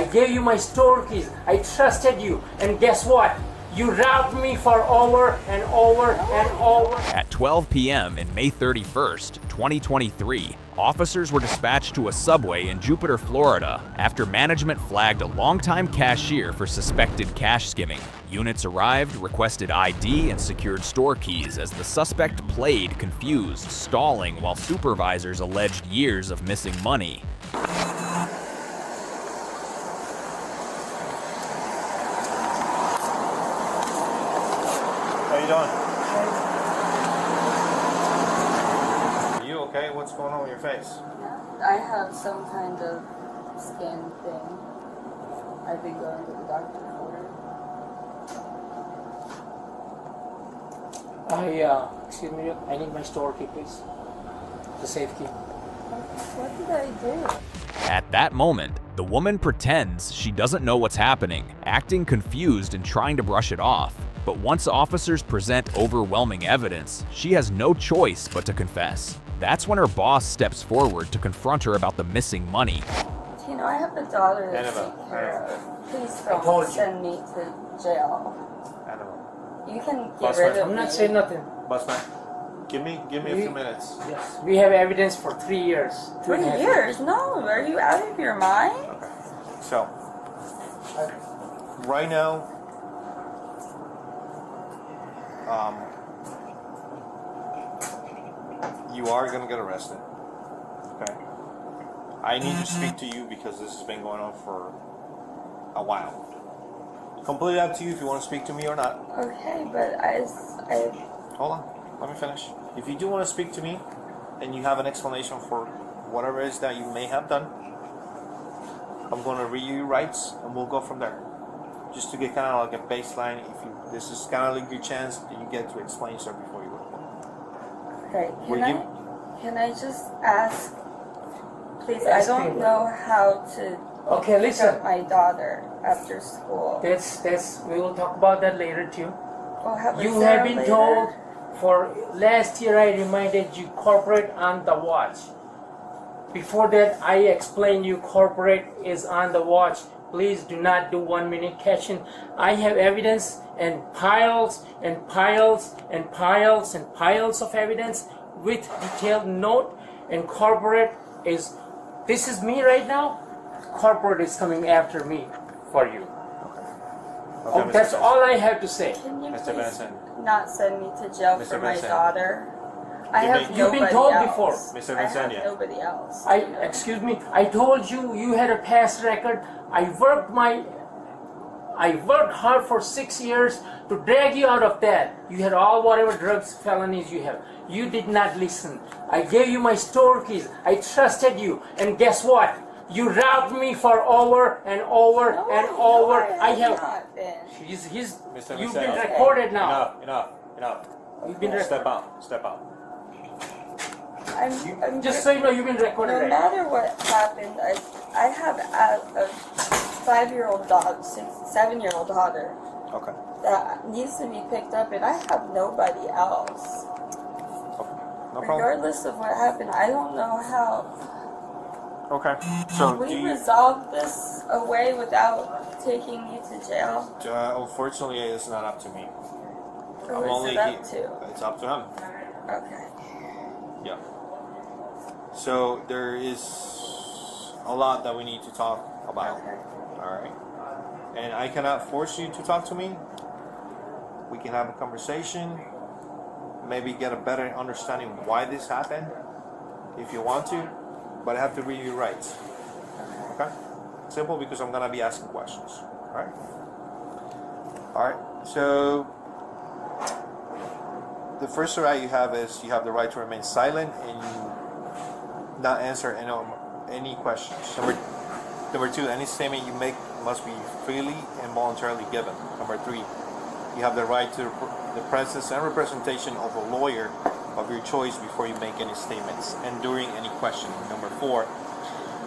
I gave you my store keys. I trusted you. And guess what? You robbed me for over and over and over. At 12 p.m. in May 31st, 2023, officers were dispatched to a subway in Jupiter, Florida, after management flagged a longtime cashier for suspected cash skimming. Units arrived, requested ID, and secured store keys as the suspect played confused, stalling while supervisors alleged years of missing money. How you doing? Are you okay? What's going on with your face? I have some kind of skin thing. I've been going to the doctor for it. Excuse me, I need my store key, please. The safe key. What did I do? At that moment, the woman pretends she doesn't know what's happening, acting confused and trying to brush it off. But once officers present overwhelming evidence, she has no choice but to confess. That's when her boss steps forward to confront her about the missing money. You know, I have a daughter to take care of. Please don't send me to jail. You can get rid of me. I'm not saying nothing. Bossman, give me a few minutes. Yes, we have evidence for 3 years. 3 years? No, are you out of your mind? Okay. So, right now, you are going to get arrested. Okay. I need to speak to you because this has been going on for a while. Completely up to you if you want to speak to me or not. Okay, but I Hold on. Let me finish. If you do want to speak to me and you have an explanation for whatever it is that you may have done, I'm going to read you your rights and we'll go from there. Just to get kind of like a baseline. This is kind of like your chance that you get to explain yourself before you go. Okay, can I just ask, please, I don't know how to pick up my daughter after school. We will talk about that later too. Oh, You have been told for last year I reminded you corporate on the watch. Before that I explained you corporate is on the watch. Please do not do 1 minute cashing. I have evidence and piles and piles and piles and piles of evidence with detailed note, and corporate is, this is me right now. Corporate is coming after me for you. Okay, That's all I have to say. Can you Mr. please Benson. not send me to jail Mr. for my Benson. daughter? I have You've nobody been told else. before. Mr. I have Vincenia. nobody else. Excuse me, I told you you had a past record. I worked hard for 6 years to drag you out of that. You had all whatever drugs, felonies you have. You did not listen. I gave you my store keys. I trusted you. And guess what? You robbed me for over and over and over. Not been. Mr. You've Vincenia. been recorded now. Enough. You've been recorded. Step out. I'm Just so you know, you've been recorded no right now. matter what happened, I have a 5-year-old dog, 7-year-old daughter Okay. that needs to be picked up, and I have nobody else. No problem. Regardless of what happened, I don't know how. Okay. So Can we resolve this away without taking me to jail? Unfortunately, it's not up to me. Who is it up to? It's up to him. Okay. Yeah. So there is a lot that we need to talk about. Okay. All right. And I cannot force you to talk to me. We can have a conversation. Maybe get a better understanding why this happened, if you want to. But I have to read your rights. Okay? Simple, because I'm gonna be asking questions. All right. All right. So the first right you have is you have the right to remain silent and you not answer any questions. Number two, any statement you make must be freely and voluntarily given. Number three, you have the right to the presence and representation of a lawyer of your choice before you make any statements and during any questioning. Number four,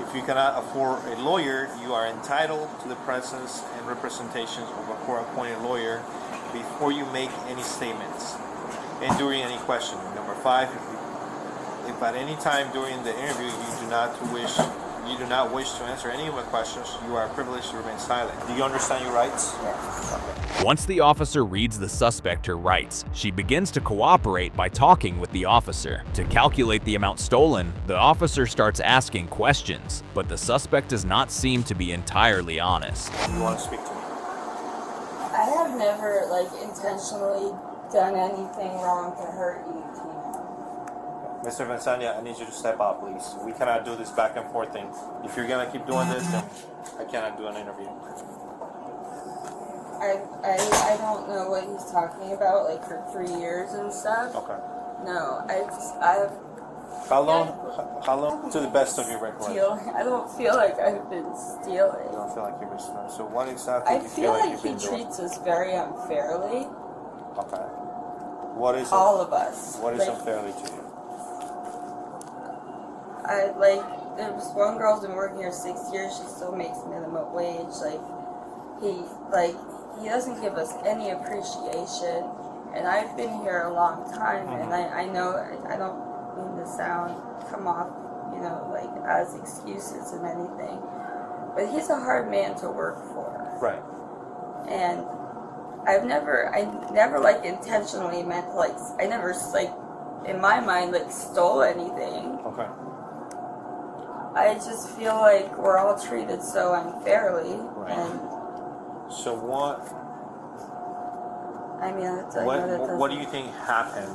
if you cannot afford a lawyer, you are entitled to the presence and representation of a court-appointed lawyer before you make any statements and during any questioning. Number five, if at any time during the interview you do not wish you do not wish to answer any of my questions, you are privileged to remain silent. Do you understand your rights? Yes. Okay. Once the officer reads the suspect her rights, she begins to cooperate by talking with the officer. To calculate the amount stolen, the officer starts asking questions, but the suspect does not seem to be entirely honest. You want to speak to me? I have never, like, intentionally done anything wrong to hurt you, Tina. Mr. Vincania, I need you to step out, please. We cannot do this back and forth thing. If you're gonna keep doing this, then I cannot do an interview. I don't know what he's talking about, like, for 3 years and stuff. Okay. No, I've How long? To the best of your recollection. I don't feel like I've been stealing. You don't feel like you've been stealing. So what exactly I do you feel like you've he been doing? treats us very unfairly. Okay. What is All of us. What is like, unfairly to you? There was one girl's been working here 6 years. She still makes minimum wage. He doesn't give us any appreciation. And I've been here a long time, and I know I don't mean to come off, like as excuses and anything. But he's a hard man to work for. Right. And I never like intentionally meant to, like, I never, like, in my mind, like, stole anything. Okay. I just feel like we're all treated so unfairly. Right. And So what? I mean, What do you think happened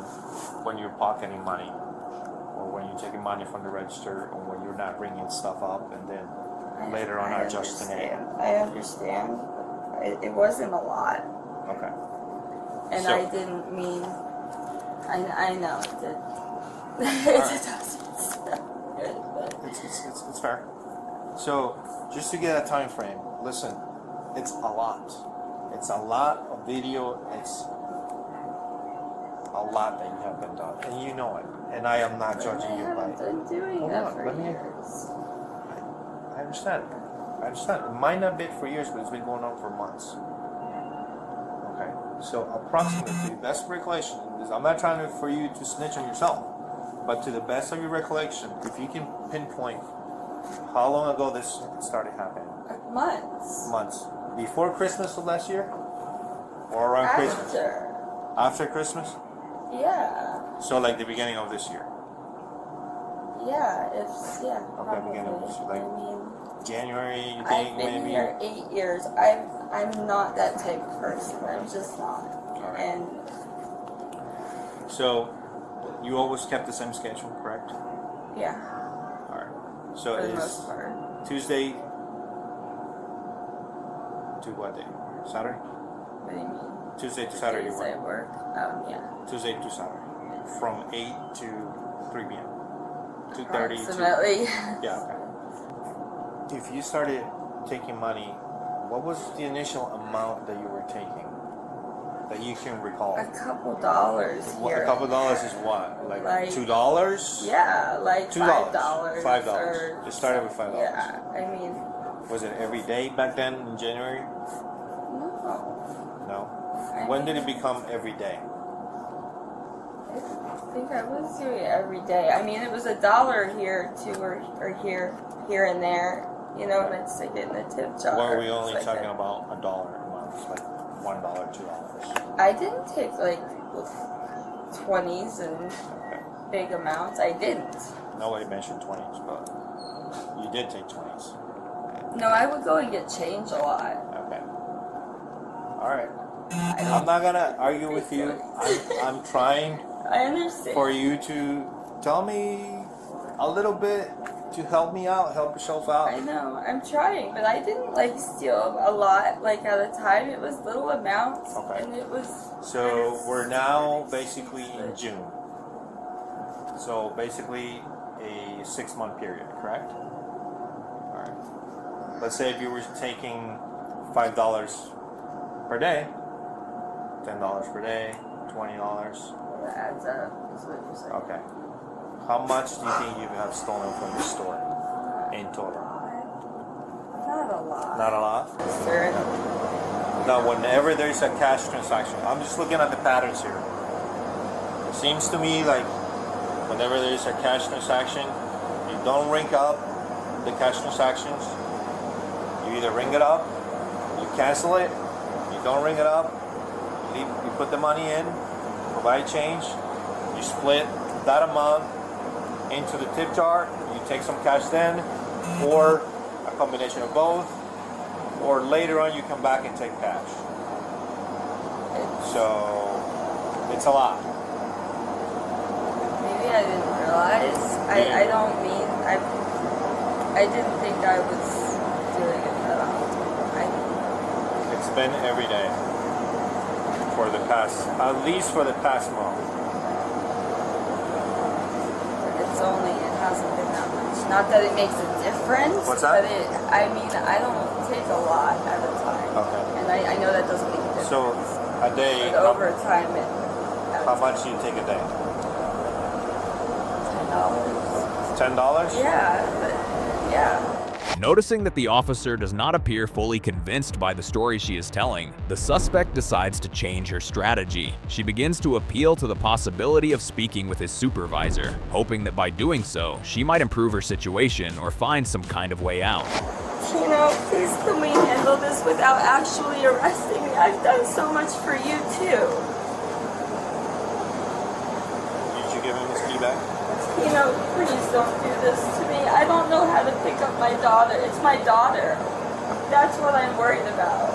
when you're pocketing money, or when you're taking money from the register, or when you're not bringing stuff up, and then later on adjusting it? I understand. It wasn't a lot. Okay. And So- I didn't mean. I know it did. Alright. It doesn't. But It's fair. So, just to get a time frame, listen, it's a lot. It's a lot of video. It's a lot that you have been done, and you know it. And I am not judging you I by haven't been doing Hold that on, for let me- years. I understand. I understand. It might not be for years, but it's been going on for months. Okay. So approximately, best recollection is, I'm not trying for you to snitch on yourself, but to the best of your recollection, if you can pinpoint how long ago this started happening. Months. Months. Before Christmas of last year? Or around Christmas? After. After Christmas? Yeah. So like the beginning of this year? Yeah. Okay, beginning of this year. Like I mean, January, you think I've been maybe? here 8 years. I'm not that type of person. I'm just not. Alright. And So you always kept the same schedule, correct? yeah, Alright. So for it the is most part. Tuesday to what day? Saturday? What do you mean? Tuesday to Saturday you Days I work. work. Yeah. Tuesday to Saturday. From 8 to 3 p.m. 2:30 to... Approximately. Yeah, okay. If you started taking money, what was the initial amount that you were taking that you can recall? A couple dollars here. A couple dollars is what? Like $2? Yeah, like $2. $5. $5. or It started with $5. Yeah, I mean, Was it every day back then in January? no. No. I When did mean, it become every day? I think I was doing it every day. I mean, it was $1 here, $2 or here and there. You know, and I'd stick it in the tip jar. Or were we only It's like talking about $1 a month? Like $1, $2? I didn't take like 20s and Okay. big amounts. I didn't. Nobody mentioned 20s, but you did take 20s. No, I would go and get change a lot. Okay. All right. I I'm don't. not gonna argue with you. I'm trying I understand. for you to tell me a little bit to help me out, help yourself I out. know. I'm trying, but I didn't like steal a lot. Like at a time, it was little amounts, Okay. and it was. So we're now basically in June. So basically a 6-month period, correct? All right. Let's say if you were taking $5 per day, $10 per day, $20. That adds up. Is what you're saying. Okay. How much do you think you have stolen from the store in total? Not a lot. Not a lot? Sir. Now, whenever there's a cash transaction, I'm just looking at the patterns here. It seems to me like whenever there's a cash transaction, you don't ring up the cash transactions, you either ring it up, you cancel it, you don't ring it up, you put the money in, provide change, you split that amount into the tip jar, you take some cash then, or a combination of both, or later on you come back and take cash. So it's a lot. Maybe I didn't realize. I don't mean I didn't think I was doing it at all. It's been every day for the past, at least for the past month. It hasn't been that much. Not that it makes a difference. What's that? But I don't take a lot at a time. Okay. And I know that doesn't make a difference. So a day, But over time, how much do you take a day? $10. $10? Yeah, but yeah. Noticing that the officer does not appear fully convinced by the story she is telling, the suspect decides to change her strategy. She begins to appeal to the possibility of speaking with his supervisor, hoping that by doing so, she might improve her situation or find some kind of way out. Please can we handle this without actually arresting me? I've done so much for you too. Did you give him his key back? Please don't do this to me. I don't know how to pick up my daughter. It's my daughter. That's what I'm worried about.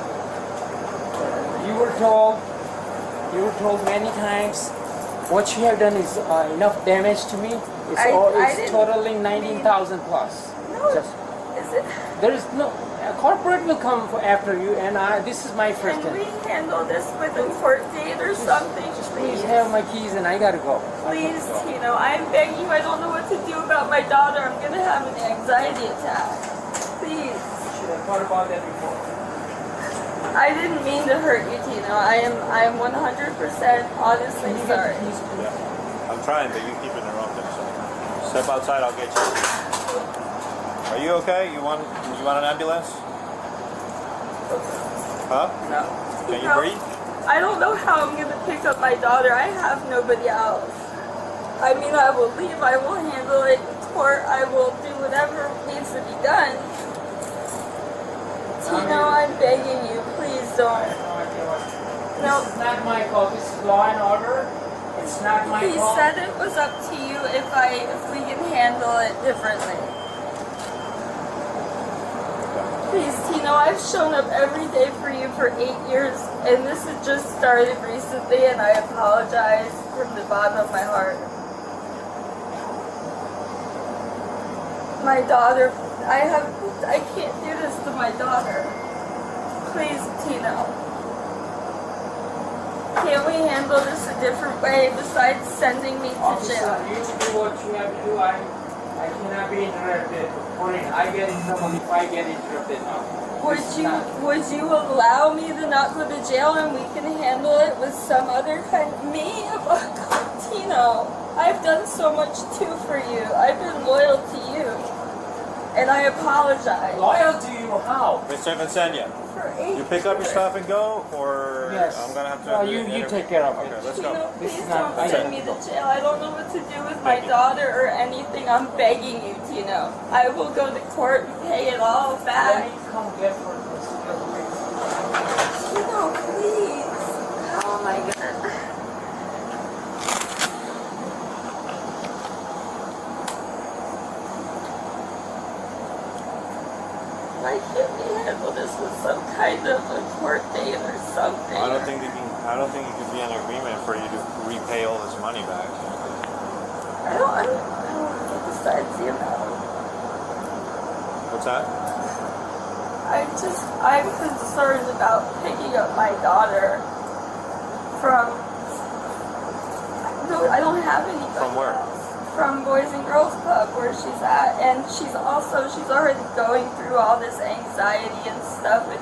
You were told many times what you have done is enough damage to me. It's totaling 19,000 plus. No, Just, is it? there is no, a corporate will come after you, and this is my first Can we time. handle this with a court date or something? Please have my keys, and I gotta go. Please, Tino, I'm begging you. I don't know what to do about my daughter. I'm gonna have an anxiety attack. Please. Should have thought about that before. I didn't mean to hurt you, Tino. I am 100% honestly sorry. Yeah. I'm trying, but you keep interrupting. So step outside, I'll get you. Are you okay? You want an ambulance? Huh? No. Can you breathe? I don't know how I'm gonna pick up my daughter. I have nobody else. I mean, I will leave. I will handle it in court. I will do whatever needs to be done. Tino, I'm begging you. Please don't. No. This is not my call. This is law and order. It's not my He call. said it was up to you if we can handle it differently. Please, Tino, I've shown up every day for you for 8 years, and this has just started recently, and I apologize from the bottom of my heart. My daughter, I can't do this to my daughter. Please, Tino. Can't we handle this a different way besides sending me to Officer, jail? you do what you have to do. I cannot be interrupted. I get in trouble if I get interrupted now. Would you allow me to not go to jail and we can handle it with some other kind of me? Tino, I've done so much too for you. I've been loyal to you. And I apologize. Loyal to you? How? Mr. Vincenia, For 8 you pick up your stuff and go, or Yes. I'm gonna have to. No, you take care of it. Okay, let's Tino, go. This please is not- don't I send gotta me to jail. I don't know what to do with my daughter or anything. I'm begging you, Tino. I will go to court and pay it all Let back. me come get for this. Tino, please. How am I gonna... Why can't we handle this with some kind of a court date or something? I don't think it could be an agreement for you to repay all this money back. I don't get besides the amount. What's that? I'm concerned about picking up my daughter from, no, I don't have any. From where? From Boys and Girls Club where she's at, and she's already going through all this anxiety and stuff, and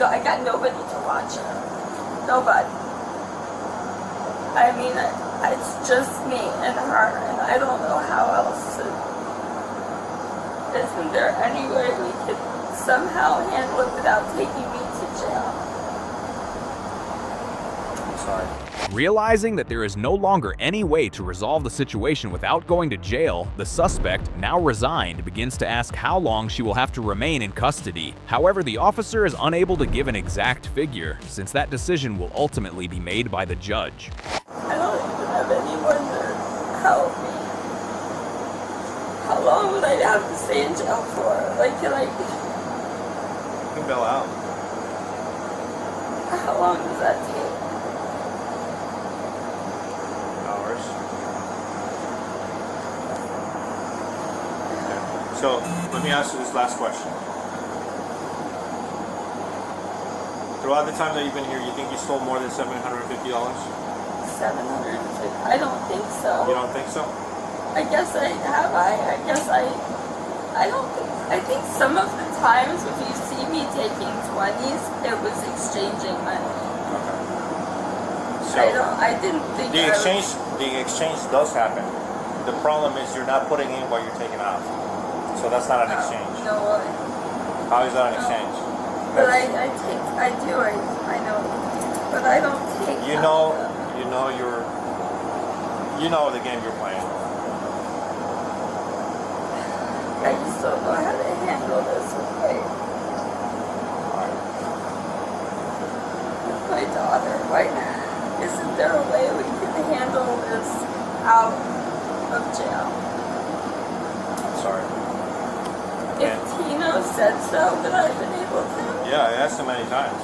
I got nobody to watch her. Nobody. I mean, it's just me and her, and I don't know how else to. Isn't there any way we could somehow handle it without taking me to jail? I'm sorry. Realizing that there is no longer any way to resolve the situation without going to jail, the suspect, now resigned, begins to ask how long she will have to remain in custody. However, the officer is unable to give an exact figure, since that decision will ultimately be made by the judge. I don't even have anyone to help me. How long would I have to stay in jail for? Like, can I... You can bail out. How long does that take? Hours. Okay. So, let me ask you this last question. Throughout the time that you've been here, you think you stole more than $750? 750? I don't think so. You don't think so? I guess I have. I guess I don't think. I think some of the times if you see me taking 20s, it was exchanging money. Okay. So I didn't think the exchange does happen. The problem is you're not putting in what you're taking out. So that's not an exchange. No. How is that an exchange? But I know. But I don't take. You know the game you're playing. I just don't know how to handle this with my daughter. Why isn't there a way we can handle this out of jail? Sorry. If Tino said so, then I've been able to. Yeah, I asked him many times.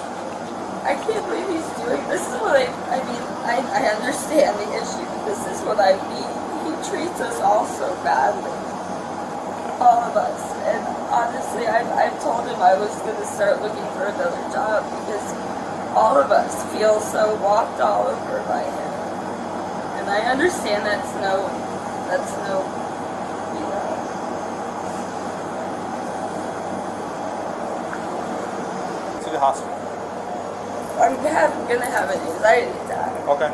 I can't believe he's doing this. Is what I mean, I understand the issue. This is what I mean. He treats us all so badly. All of us. And honestly, I've told him I was going to start looking for another job because all of us feel so walked all over by him. And I understand that's no, you know. To the hospital. I'm gonna have an anxiety attack. Okay.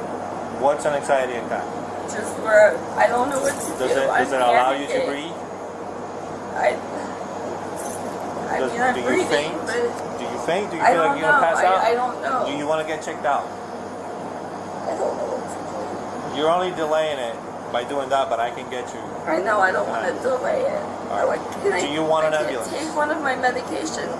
What's an anxiety attack? Just where I don't know what to do. Does it allow you to breathe? I'm Do you breathing, faint? but Do you faint? Do you I feel like don't you're gonna know. pass out? I don't know. Do you want to get checked out? I don't know what to do. You're only delaying it by doing that, but I can get you. I know I don't want to delay it. Alright. Do you want an ambulance? Take one of my medications.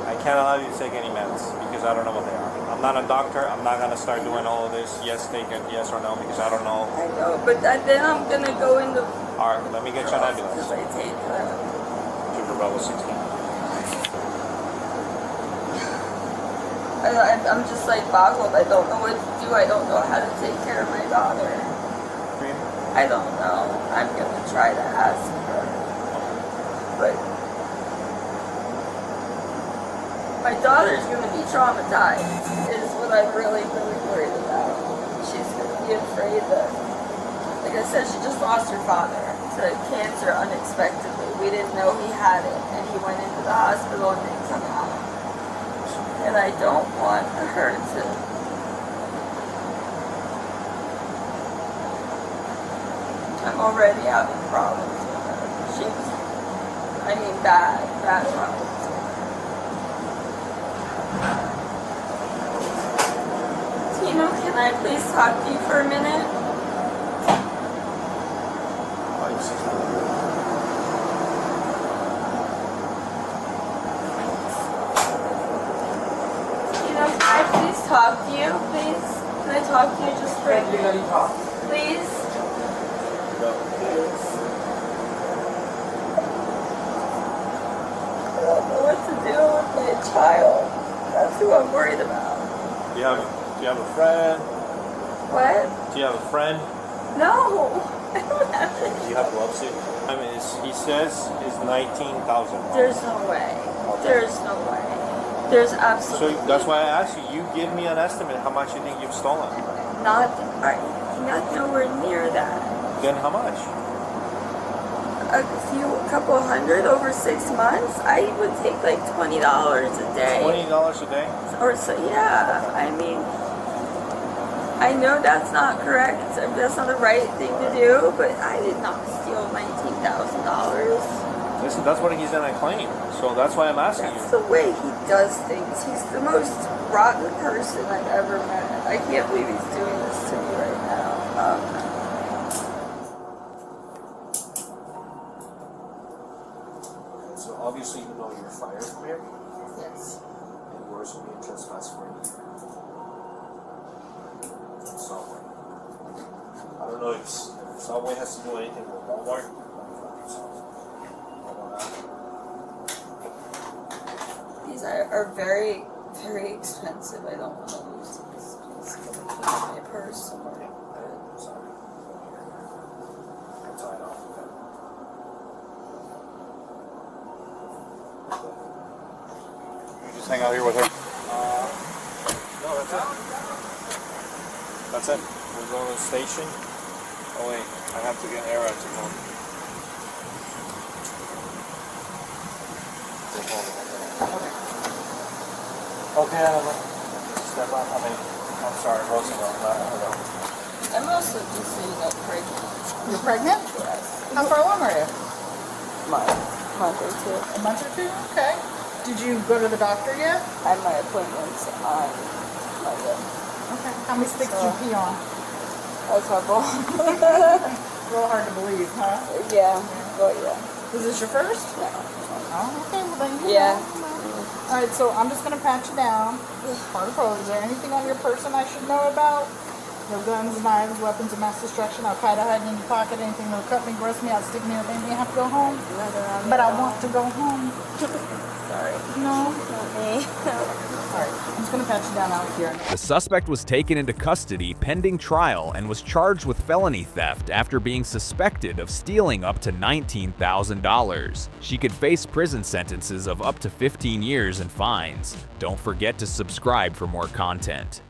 I can't allow you to take any meds because I don't know what they are. I'm not a doctor. I'm not gonna start doing all of this. Yes, take it. Yes or no, because I don't know. I know, but then I'm gonna go into. All right, let me get you an ambulance. Because I take Super Bravo 16. I'm just like boggled. I don't know what to do. I don't know how to take care of my daughter. Cream? I don't know. I'm gonna try to ask her, but my daughter's gonna be traumatized. Is what I'm really, really worried about. She's gonna be afraid that, like I said, she just lost her father to cancer unexpectedly. We didn't know he had it, and he went into the hospital and didn't come out. And I don't want her to. I'm already having problems with her. Bad problems with her. Tino, can I please talk to you for a minute? Tino, can I please talk to you, please? Can I talk to you just for a minute? Please? Please. I don't know what to do with my child. That's who I'm worried about. Do you have a friend? What? Do you have a friend? No, I don't have Do you have epilepsy? I mean, he says it's 19,000. There's no way. There's no way. There's absolutely. So that's why I asked you. You give me an estimate how much you think you've stolen. Not nowhere near that. Then how much? A couple hundred over 6 months. I would take like $20 a day. $20 a day? Or so, yeah. I mean, I know that's not correct. That's not the right thing to do. But I did not steal $19,000. Listen, that's what he's gonna claim. So that's why I'm asking That's you. the way he does things. He's the most rotten person I've ever met. I can't believe he's doing this to me right now. So obviously you know you're fired from here, Yes. and worse will be a trespass for a year. Subway. I don't know if Subway has to do anything with Walmart. These are very, very expensive. I don't want to lose these. Please put them in my purse somewhere. Sorry. I'll tie it off. You just hang out here with her. No, that's it. That's it. We're going to the station. Oh wait, I have to get Era to come. Okay, step up. I'm sorry, Roosevelt. I'm also just pregnant. You're pregnant? Yes. How far along are you? Month or two. A month or two? Okay. Did you go to the doctor yet? I have my appointments on Monday. Okay. How many sticks did you pee on? A couple. A little hard to believe, huh? Yeah. Well, yeah. Is this your first? No. Oh, okay. Well, then you Yeah. know. All right, so I'm just going to pat you down. Part of Is there anything on your person I should know about? No guns, knives, weapons of mass destruction, Al-Qaeda hiding in your pocket, anything that'll cut me, gross me out, stick me, or make me have to go home? Not around me But at I all. want to go home. Sorry. No? Not me. All right, I'm just going to pat you down out here. The suspect was taken into custody pending trial and was charged with felony theft after being suspected of stealing up to $19,000. She could face prison sentences of up to 15 years and fines. Don't forget to subscribe for more content.